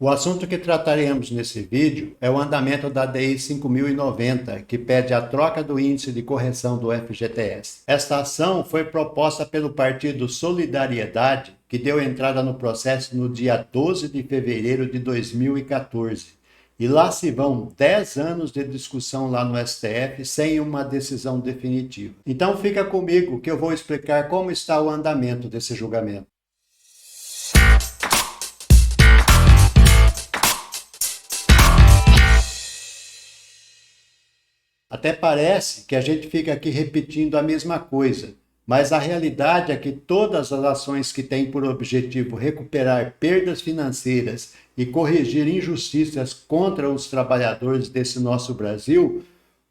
O assunto que trataremos nesse vídeo é o andamento da DI 5090, que pede a troca do índice de correção do FGTS. Esta ação foi proposta pelo Partido Solidariedade, que deu entrada no processo no dia 12 de fevereiro de 2014. E lá se vão 10 anos de discussão lá no STF sem uma decisão definitiva. Então fica comigo que eu vou explicar como está o andamento desse julgamento. Até parece que a gente fica aqui repetindo a mesma coisa, mas a realidade é que todas as ações que têm por objetivo recuperar perdas financeiras e corrigir injustiças contra os trabalhadores desse nosso Brasil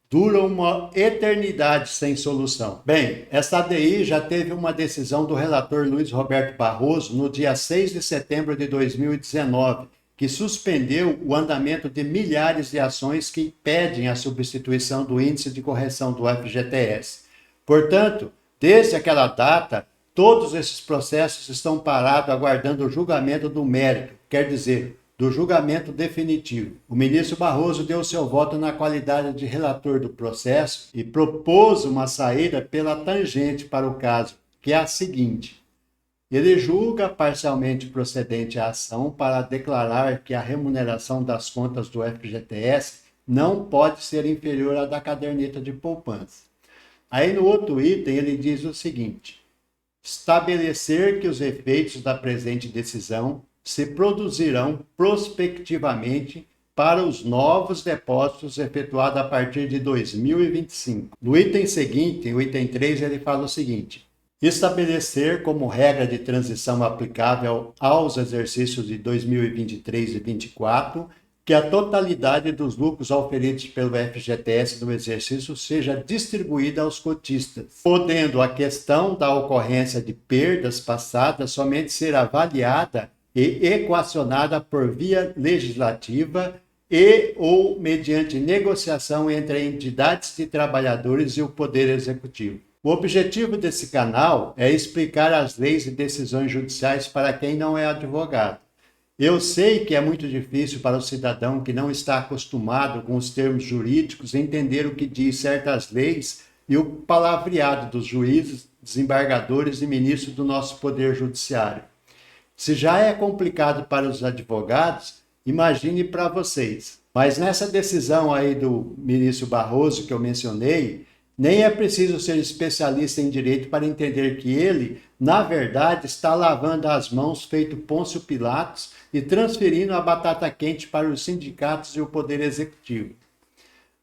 duram uma eternidade sem solução. Bem, essa ADI já teve uma decisão do relator Luiz Roberto Barroso no dia 6 de setembro de 2019, que suspendeu o andamento de milhares de ações que pedem a substituição do índice de correção do FGTS. Portanto, desde aquela data, todos esses processos estão parados aguardando o julgamento do mérito, quer dizer, do julgamento definitivo. O ministro Barroso deu seu voto na qualidade de relator do processo e propôs uma saída pela tangente para o caso, que é a seguinte: ele julga parcialmente procedente a ação para declarar que a remuneração das contas do FGTS não pode ser inferior à da caderneta de poupança. Aí no outro item ele diz o seguinte: estabelecer que os efeitos da presente decisão se produzirão prospectivamente para os novos depósitos efetuados a partir de 2025. No item seguinte, o item 3, ele fala o seguinte: estabelecer como regra de transição aplicável aos exercícios de 2023 e 2024 que a totalidade dos lucros auferidos pelo FGTS no exercício seja distribuída aos cotistas, podendo a questão da ocorrência de perdas passadas somente ser avaliada e equacionada por via legislativa e ou mediante negociação entre entidades de trabalhadores e o Poder Executivo. O objetivo desse canal é explicar as leis e decisões judiciais para quem não é advogado. Eu sei que é muito difícil para o cidadão que não está acostumado com os termos jurídicos entender o que diz certas leis e o palavreado dos juízes, desembargadores e ministros do nosso Poder Judiciário. Se já é complicado para os advogados, imagine para vocês. Mas nessa decisão aí do ministro Barroso que eu mencionei, nem é preciso ser especialista em direito para entender que ele, na verdade, está lavando as mãos feito Pôncio Pilatos e transferindo a batata quente para os sindicatos e o Poder Executivo.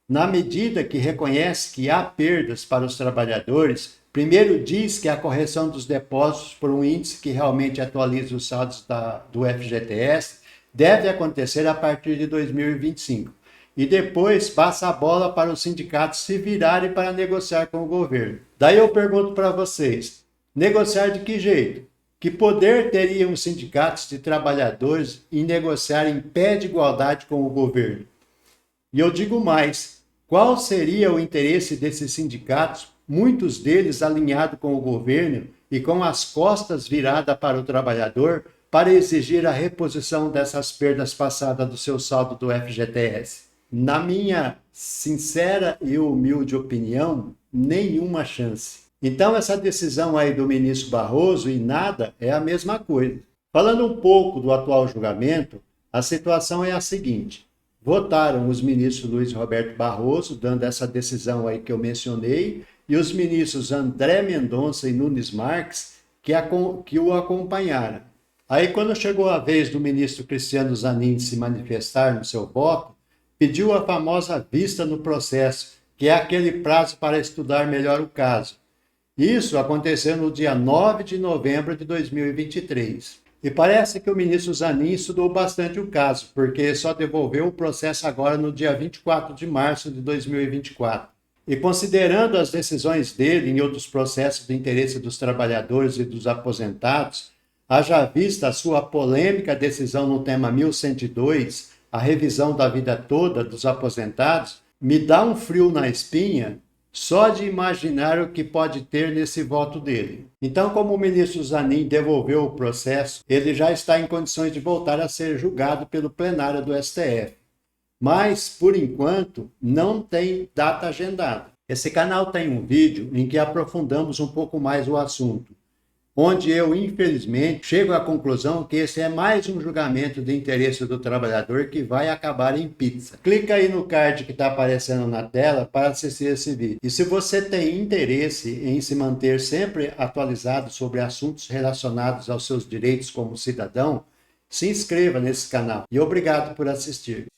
Na medida que reconhece que há perdas para os trabalhadores, primeiro diz que a correção dos depósitos por um índice que realmente atualiza os saldos do FGTS deve acontecer a partir de 2025. E depois passa a bola para os sindicatos se virarem para negociar com o governo. Daí eu pergunto para vocês, negociar de que jeito? Que poder teriam os sindicatos de trabalhadores em negociar em pé de igualdade com o governo? E eu digo mais, qual seria o interesse desses sindicatos, muitos deles alinhados com o governo e com as costas viradas para o trabalhador, para exigir a reposição dessas perdas passadas do seu saldo do FGTS? Na minha sincera e humilde opinião, nenhuma chance. Então essa decisão aí do ministro Barroso e nada é a mesma coisa. Falando um pouco do atual julgamento, a situação é a seguinte: votaram os ministros Luiz Roberto Barroso, dando essa decisão aí que eu mencionei, e os ministros André Mendonça e Nunes Marques, que o acompanharam. Aí quando chegou a vez do ministro Cristiano Zanin se manifestar no seu voto, pediu a famosa vista no processo, que é aquele prazo para estudar melhor o caso. Isso aconteceu no dia 9 de novembro de 2023. E parece que o ministro Zanin estudou bastante o caso, porque só devolveu o processo agora no dia 24 de março de 2024. E considerando as decisões dele em outros processos de interesse dos trabalhadores e dos aposentados, haja vista a sua polêmica decisão no tema 1102, a revisão da vida toda dos aposentados, me dá um frio na espinha só de imaginar o que pode ter nesse voto dele. Então, como o ministro Zanin devolveu o processo, ele já está em condições de voltar a ser julgado pelo plenário do STF. Mas, por enquanto, não tem data agendada. Esse canal tem um vídeo em que aprofundamos um pouco mais o assunto, onde eu, infelizmente, chego à conclusão que esse é mais um julgamento de interesse do trabalhador que vai acabar em pizza. Clica aí no card que está aparecendo na tela para assistir esse vídeo. E se você tem interesse em se manter sempre atualizado sobre assuntos relacionados aos seus direitos como cidadão, se inscreva nesse canal. E obrigado por assistir.